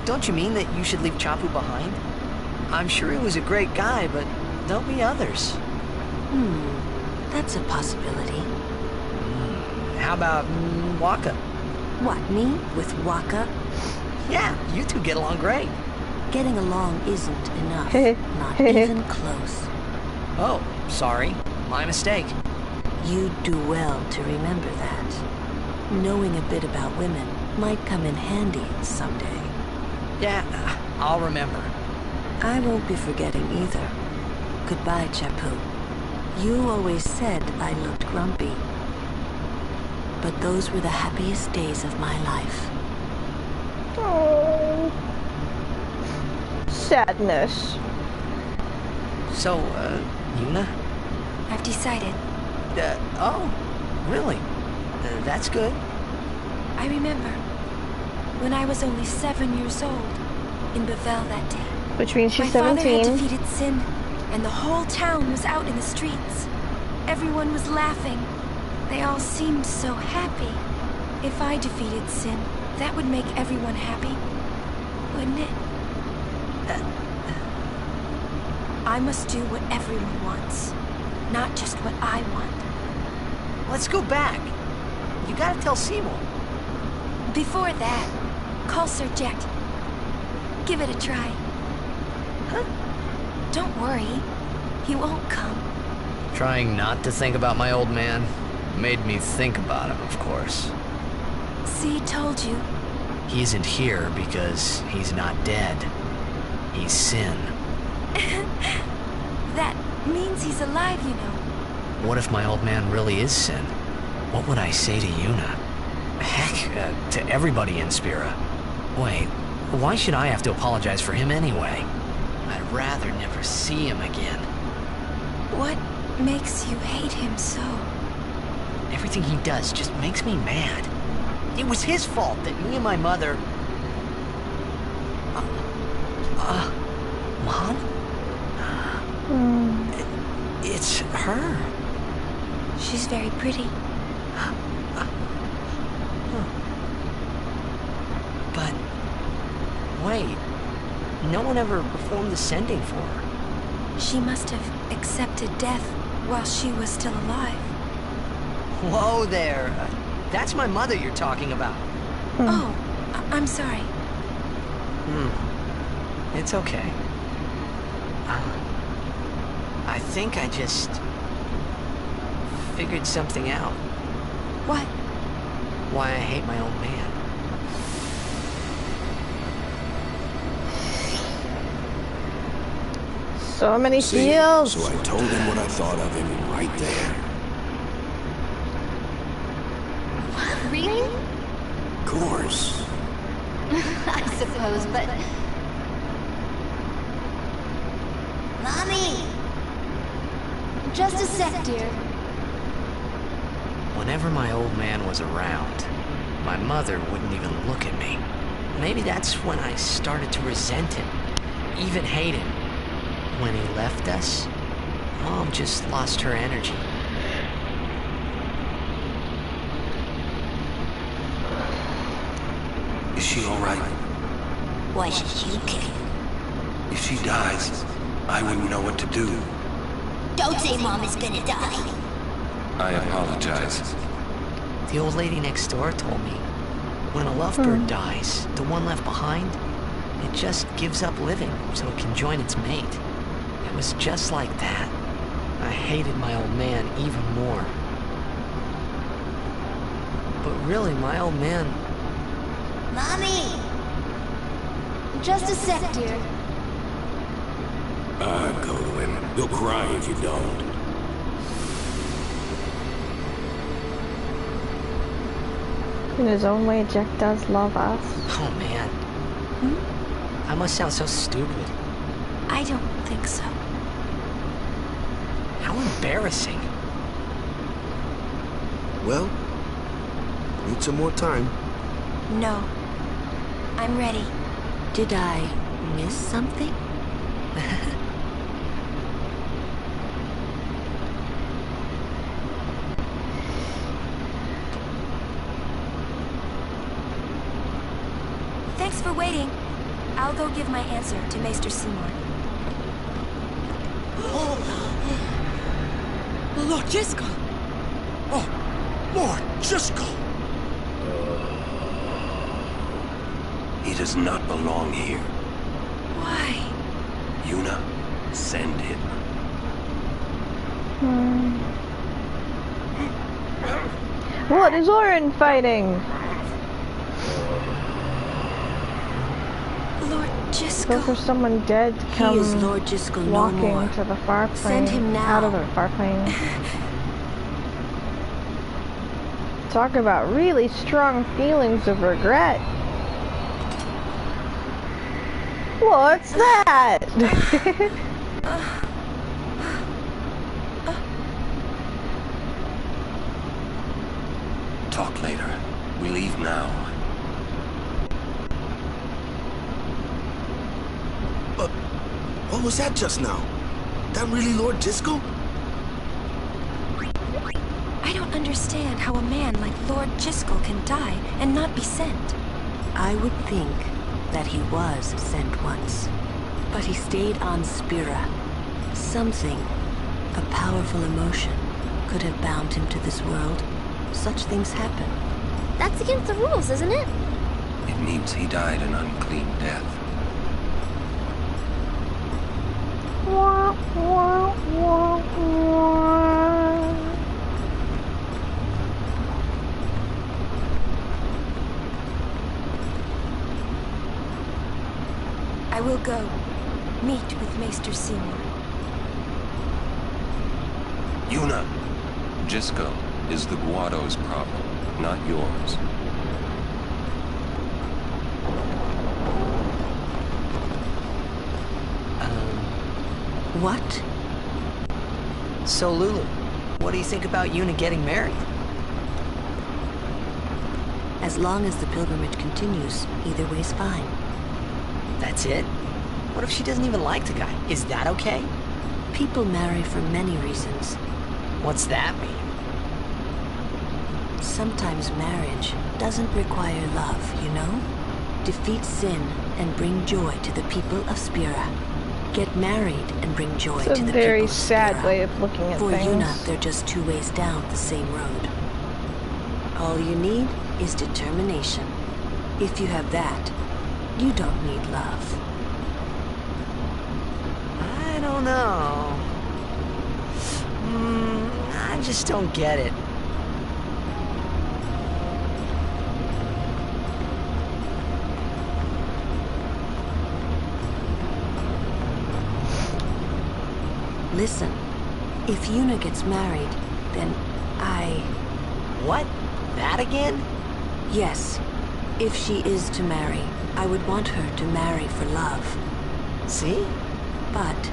Don't you mean that you should leave Chapu behind? I'm sure he was a great guy, but there'll be others. That's a possibility. How about Waka? What, me? With Waka? Yeah, you two get along great. Getting along isn't enough. Not even close. Oh, sorry. My mistake. You'd do well to remember that. Knowing a bit about women might come in handy someday. Yeah, I'll remember. I won't be forgetting either. Goodbye, Chapu. You always said I looked grumpy. But those were the happiest days of my life. Oh. Sadness. So, Yuna? I've decided. Oh, really? That's good. I remember when I was only 7 years old in Bevelle that day. Which means she's My 17. father had defeated Sin, and the whole town was out in the streets. Everyone was laughing. They all seemed so happy. If I defeated Sin, that would make everyone happy, wouldn't it? I must do what everyone wants, not just what I want. Let's go back. You gotta tell Seymour. Before that, call Sir Jet. Give it a try. Huh? Don't worry. He won't come. Trying not to think about my old man made me think about him, of course. See, told you. He isn't here because he's not dead. He's Sin. That means he's alive, you know. What if my old man really is Sin? What would I say to Yuna? Heck, to everybody in Spira. Wait, why should I have to apologize for him anyway? I'd rather never see him again. What makes you hate him so? Everything he does just makes me mad. It was his fault that me and my mother... Mom? It's her. She's very pretty. But... wait. No one ever performed the sending for her. She must have accepted death while she was still alive. Whoa there. That's my mother you're talking about. Oh, I'm sorry. It's okay. I think I just... figured something out. What? Why I hate my old man. So many feels. So I told him what I thought of him right there. Really? Of course. I suppose, but... Mommy! Just a sec, dear. Whenever my old man was around, my mother wouldn't even look at me. Maybe that's when I started to resent him, even hate him. When he left us, Mom just lost her energy. Is she all right? Why should you care? If she dies, I wouldn't know what to do. Don't say Mom is gonna die. I apologize. The old lady next door told me, when a lovebird dies, the one left behind, it just gives up living so it can join its mate. It was just like that. I hated my old man even more. But really, my old man... Mommy! Just a sec, dear. Go to him. He'll cry if you don't. In his own way, Jack does love us. Oh man. I must sound so stupid. I don't think so. How embarrassing. Well, need some more time. No. I'm ready. Did I miss something? Thanks for waiting. I'll go give my answer to Maester Seymour. Lord Jiskel! Oh, Lord Jiskel! He does not belong here. Why? Yuna, send him. What is Orin fighting? Lord Jiskel. Go for someone dead to come He is Lord Jiskel no walking more. to the far plane. Send him now. Out of the far plane. Talk about really strong feelings of regret. What's that? Talk later. We leave now. What was that just now? That really Lord Jiskel? I don't understand how a man like Lord Jiskel can die and not be sent. I would think that he was sent once, but he stayed on Spira. Something, a powerful emotion, could have bound him to this world. Such things happen. That's against the rules, isn't it? It means he died an unclean death. Wah, wah, wah, wah. I will go meet with Maester Seymour. Yuna, Jiskel is the Guado's problem, not yours. What? So Lulu, what do you think about Yuna getting married? As long as the pilgrimage continues, either way's fine. That's it? What if she doesn't even like the guy? Is that okay? People marry for many reasons. What's that mean? Sometimes marriage doesn't require love, you know? Defeat sin and bring joy to the people of Spira. Get married and bring joy It's to a the very people of sad Spira. way of looking at For things. Yuna, they're just two ways down the same road. All you need is determination. If you have that, you don't need love. I don't know. I just don't get it. Listen, if Yuna gets married, then What? That again? Yes. If she is to marry, I would want her to marry for love. See? But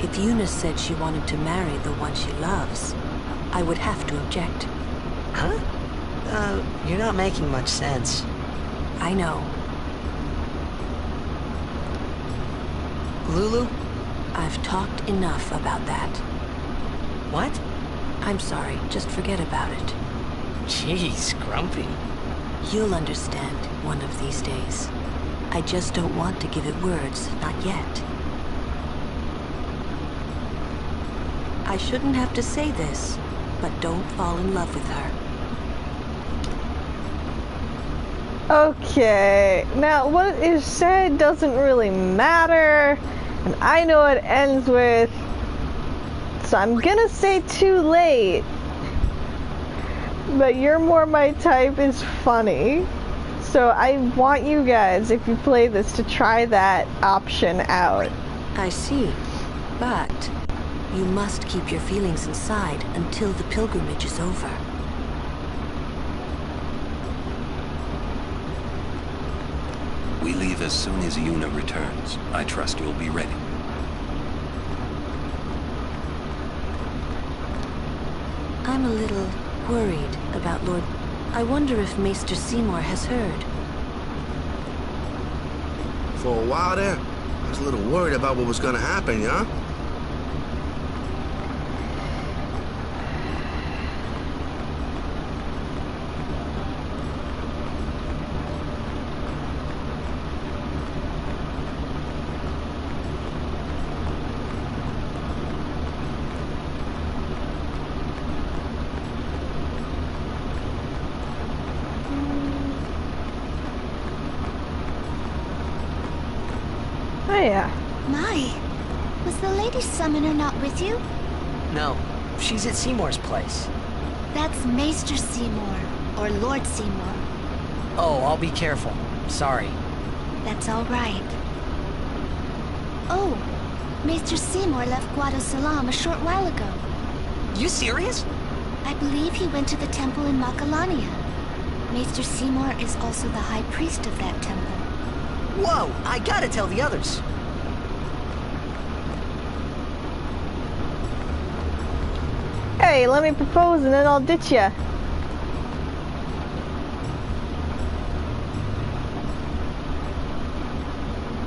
if Yuna said she wanted to marry the one she loves, I would have to object. Huh? You're not making much sense. I know. Lulu? I've talked enough about that. What? I'm sorry, just forget about it. Jeez, Grumpy. You'll understand one of these days. I just don't want to give it words, not yet. I shouldn't have to say this, but don't fall in love with her. Okay, now what is said doesn't really matter, and I know it ends with, so I'm gonna say too late, but You're More My Type is funny, so I want you guys, if you play this, to try that option out. I see, but you must keep your feelings inside until the pilgrimage is over. We leave as soon as Yuna returns. I trust you'll be ready. I'm a little worried about Lord... I wonder if Maester Seymour has heard. For a while there, I was a little worried about what was gonna happen, yeah? Oh yeah. My, was the Lady Summoner not with you? No, she's at Seymour's place. That's Maester Seymour, or Lord Seymour. Oh, I'll be careful. Sorry. That's all right. Oh, Maester Seymour left Guado Salam a short while ago. You serious? I believe he went to the temple in Macalania. Maester Seymour is also the high priest of that temple. Whoa, I gotta tell the others. Hey, let me propose and then I'll ditch ya.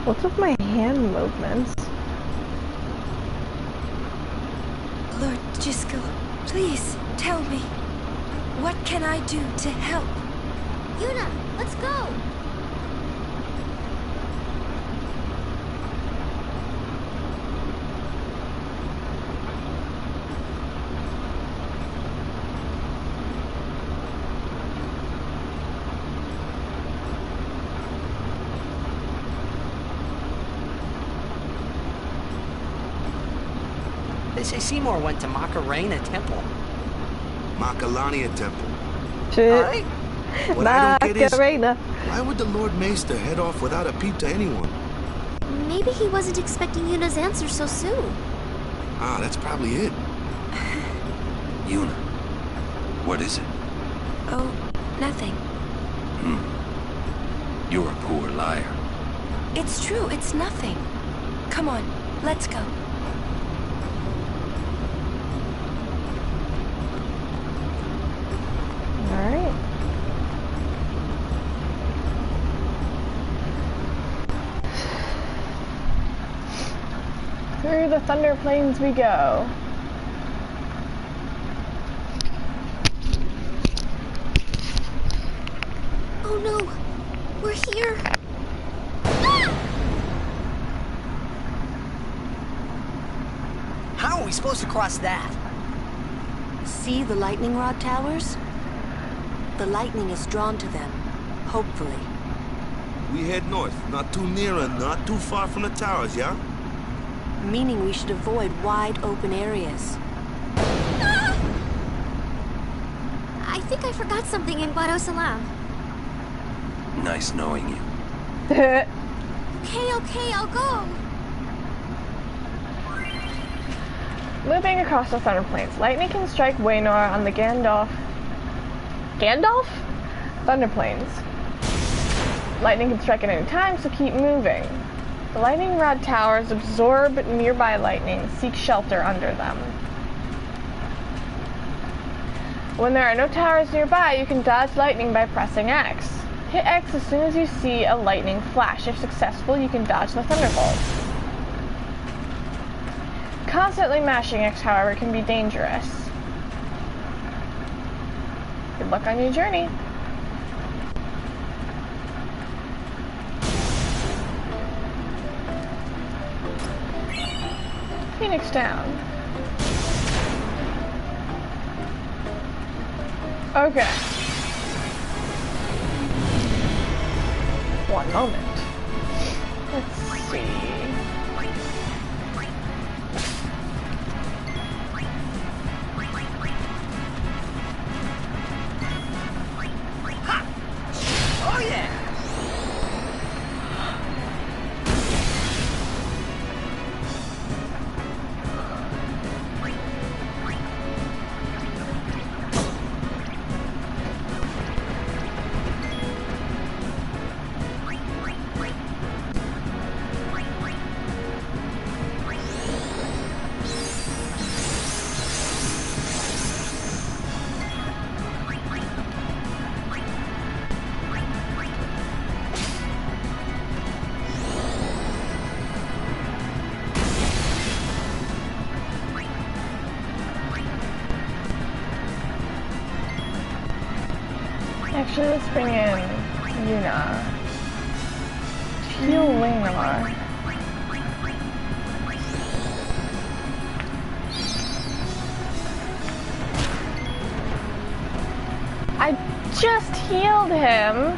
What's with my hand movements? Lord Jyscal, please tell me. What can I do to help? Yuna, let's go! They say Seymour went to Macarena Temple. Macalania Temple. Shit. What I don't get is, Macarena. why would the Lord Maester head off without a peep to anyone? Maybe he wasn't expecting Yuna's answer so soon. Ah, that's probably it. Yuna, what is it? Oh, nothing. You're a poor liar. It's true, it's nothing. Come on, let's go. Alright. Through the Thunder Plains we go. Oh no! We're here! How are we supposed to cross that? See the lightning rod towers? The lightning is drawn to them, hopefully. We head north, not too near and not too far from the towers, yeah? Meaning we should avoid wide open areas. I think I forgot something in Guado Salam. Nice knowing you. Okay, I'll go. Moving across the Thunder Plains, lightning can strike Waynor on the Gandalf? Thunder Plains. Lightning can strike at any time, so keep moving. The lightning rod towers absorb nearby lightning, seek shelter under them. When there are no towers nearby, you can dodge lightning by pressing X. Hit X as soon as you see a lightning flash. If successful, you can dodge the thunderbolt. Constantly mashing X, however, can be dangerous. Good luck on your journey. Phoenix down. Okay. One moment. Let's see. Oh yeah! Actually, let's bring in Yuna. Heal Waynamar. I just healed him.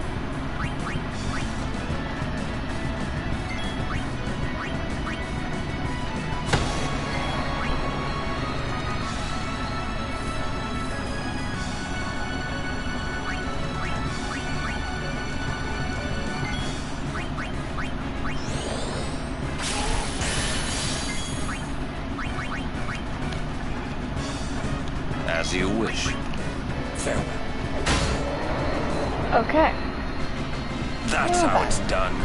As you wish. Farewell. Okay. That's how it's done.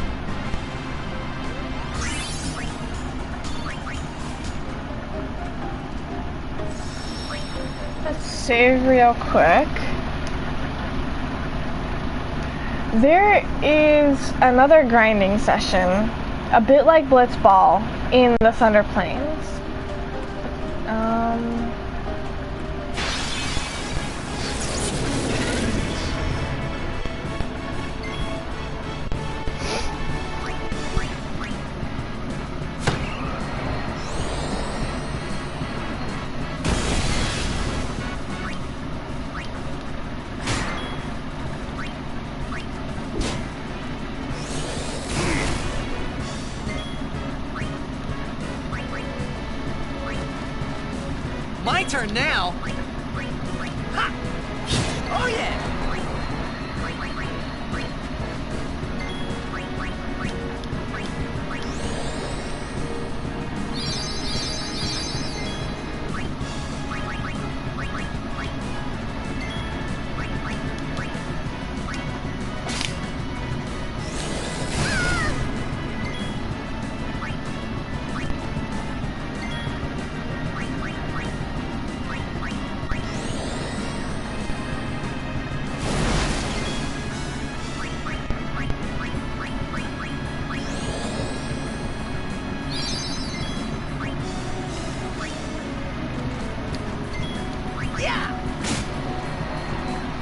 Let's save real quick. There is another grinding session, a bit like Blitzball, in the Thunder Plains. My turn now. Ha! Oh yeah.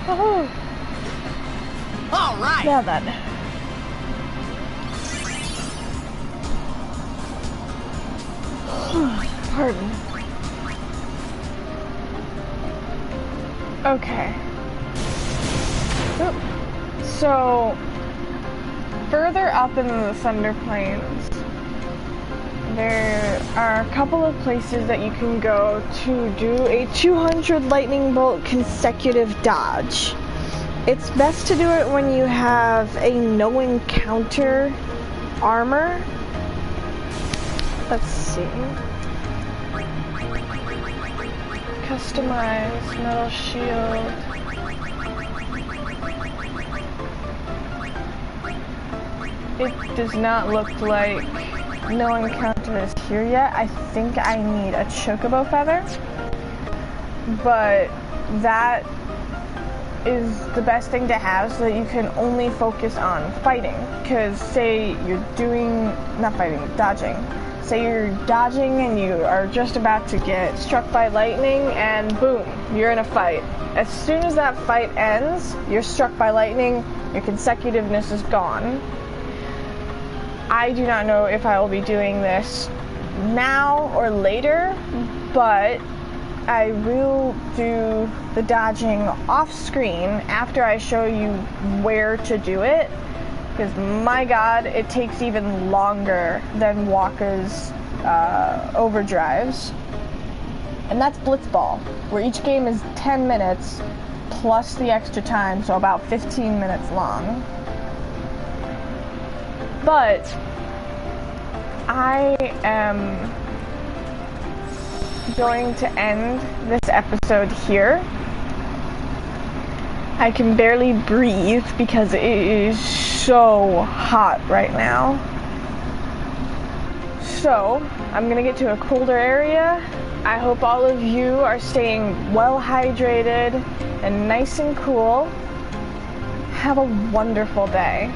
Woohoo! All right. Now then. Pardon. Okay. Oop. So, further up in the Thunder Plains, there are a couple of places that you can go to do a 200 lightning bolt consecutive dodge. It's best to do it when you have a no encounter armor. Let's see. Customize metal shield. It does not look like no encounter is here yet. I think I need a chocobo feather, but that is the best thing to have so that you can only focus on fighting. Because say you're dodging. Say you're dodging and you are just about to get struck by lightning and boom, you're in a fight. As soon as that fight ends, you're struck by lightning, your consecutiveness is gone. I do not know if I will be doing this now or later, but I will do the dodging off screen after I show you where to do it, because my god, it takes even longer than Wakka's overdrives. And that's Blitzball, where each game is 10 minutes plus the extra time, so about 15 minutes long. But I am going to end this episode here. I can barely breathe because it is so hot right now. So, I'm gonna get to a colder area. I hope all of you are staying well hydrated and nice and cool. Have a wonderful day.